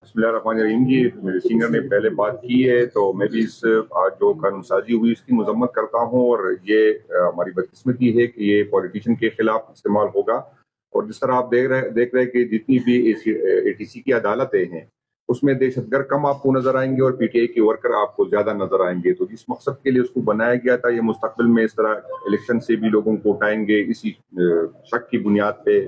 बिस्मिल्लाहिर्रहमानिर्रहीम जी, मेरे सीनियर ने पहले बात की है तो मैं भी इस आज जो कानून साजी हुई इसकी मजम्मत करता हूँ। और ये हमारी बदकिस्मती है कि ये पॉलिटिशियन के खिलाफ इस्तेमाल होगा। और जिस तरह आप देख रहे हैं कि जितनी भी एटीसी की अदालतें हैं उसमें दहशतगर्द कम आपको नजर आएंगे और पीटीआई के वर्कर आपको ज्यादा नजर आएंगे। तो जिस मकसद के लिए उसको बनाया गया था, ये मुस्तकबिल में इस तरह इलेक्शन से भी लोगों को उठाएंगे इसी शक की बुनियाद पे,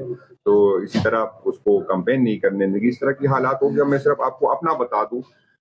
तो इसी तरह उसको कंपेन नहीं करने देंगे। इस तरह की हालात हो गया। मैं सिर्फ आपको अपना बता दूं,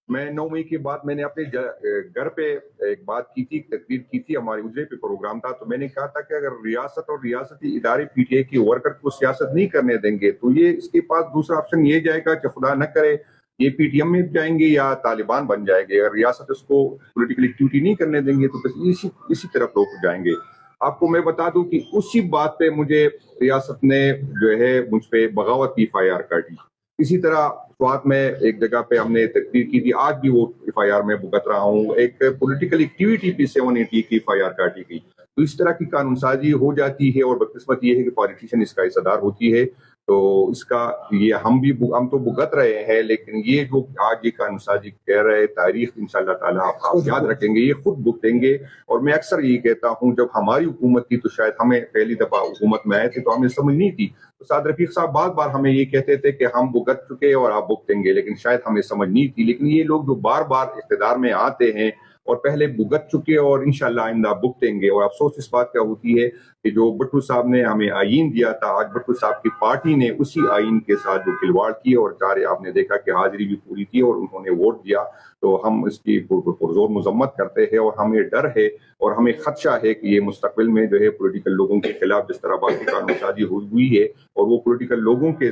मैं 9 मई के बाद मैंने अपने घर पे एक बात की थी, तकरीर की थी, हमारे उजरे पे प्रोग्राम था। तो मैंने कहा था कि अगर रियासत और रियासती इदारे पीटीआई के वर्कर को सियासत नहीं करने देंगे तो ये इसके पास दूसरा ऑप्शन ये जाएगा कि खुदा न करे ये पीटीएम में जाएंगे या तालिबान बन जाएंगे। अगर रियासत इसको पॉलिटिकल एक्टिविटी नहीं करने देंगे तो बस इसी तरफ लोग जाएंगे। आपको मैं बता दूं कि उसी बात पे मुझे रियासत ने जो है मुझ पे बगावत की एफआईआर काटी। इसी तरह स्वात में एक जगह पे हमने तकरीर की थी, आज भी वो एफआईआर में भुगत रहा हूँ। एक पॉलिटिकल एक्टिविटी पे 780 की एफआईआर काटी गई। तो इस तरह की कानून साजी हो जाती है और बदकिस्मत ये है कि पॉलिटिशियन इसका हिस्सेदार होती है। तो इसका ये हम तो भुगत रहे हैं, लेकिन ये जो आज ये कानून साजी कह रहे हैं, तारीख इंशाल्लाह ताला आप याद रखेंगे, ये खुद भुगतेंगे। और मैं अक्सर ये कहता हूँ, जब हमारी हुकूमत थी तो शायद हमें पहली दफा हुकूमत में आए थे तो हमें समझ नहीं थी। तो साद रफीक साहब बार बार हमें ये कहते थे कि हम भुगत चुके और आप भुगतेंगे, लेकिन शायद हमें समझ नहीं थी। लेकिन ये लोग जो बार बार इख्तिदार में आते हैं और पहले भुगत चुके और इंशाल्लाह आइंदा भुगतेंगे। और अफसोस इस बात का होती है कि जो भुट्टो साहब ने हमें आईन दिया था, आज भुट्टो साहब की पार्टी ने उसी आईन के साथ जो खिलवाड़ किया, और चारे आपने देखा कि हाजिरी भी पूरी थी और उन्होंने वोट दिया। तो हम इसकी पुरजोर मजम्मत करते हैं और हमें डर है और हमें खदशा है कि ये मुस्तकबिल में जो है पॉलिटिकल लोगों के खिलाफ जिस तरह बाकी कानून साजी हुई है और वो पॉलिटिकल लोगों के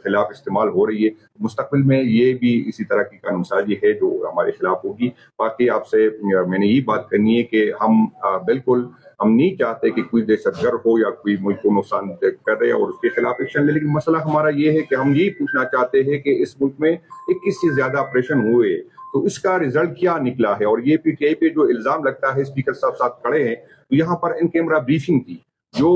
खिलाफ इस्तेमाल हो रही है, मुस्तकबिल में ये भी इसी तरह की कानून साजी है जो हमारे खिलाफ होगी। बाकी आपसे मैंने ये बात करनी है कि हम नहीं चाहते कि कोई दहशतगर्द हो या कोई मुल्क को नुकसान कर रहे और उसके खिलाफ एक्शन ले। लेकिन मसला हमारा ये है कि हम यही पूछना चाहते हैं कि इस मुल्क में 21 से ज्यादा ऑपरेशन हुए तो इसका रिजल्ट क्या निकला है। और ये पीटीआई पे जो इल्जाम लगता है, स्पीकर साहब साथ खड़े हैं, तो यहाँ पर इन कैमरा ब्रीफिंग थी जो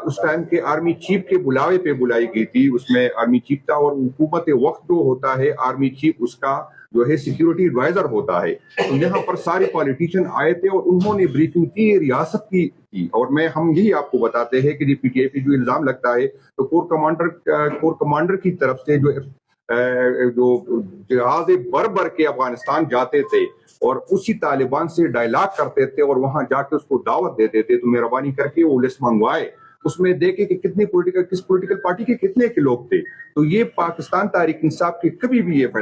उस टाइम के आर्मी चीफ के बुलावे पे बुलाई गई थी। उसमें आर्मी चीफ था और हुकूमत वक्त जो होता है आर्मी चीफ उसका जो है सिक्योरिटी एडवाइजर होता है। तो यहाँ पर सारे पॉलिटिशियन आए थे और उन्होंने ब्रीफिंग की रियासत की। और हम यही आपको बताते हैं कि पीटीआई पे जो इल्जाम लगता है तो कोर कमांडर की तरफ से जो जहाज भर के अफगानिस्तान जाते थे और उसी तालिबान से डायलॉग करते थे और वहां जाके उसको दावत देते थे, तो मेहरबानी करके वो लिस्ट मंगवाए, उसमें देखे कि किस पॉलिटिकल पार्टी के कितने के लोग थे। तो ये पाकिस्तान तहरीक इंसाफ के कभी भी ये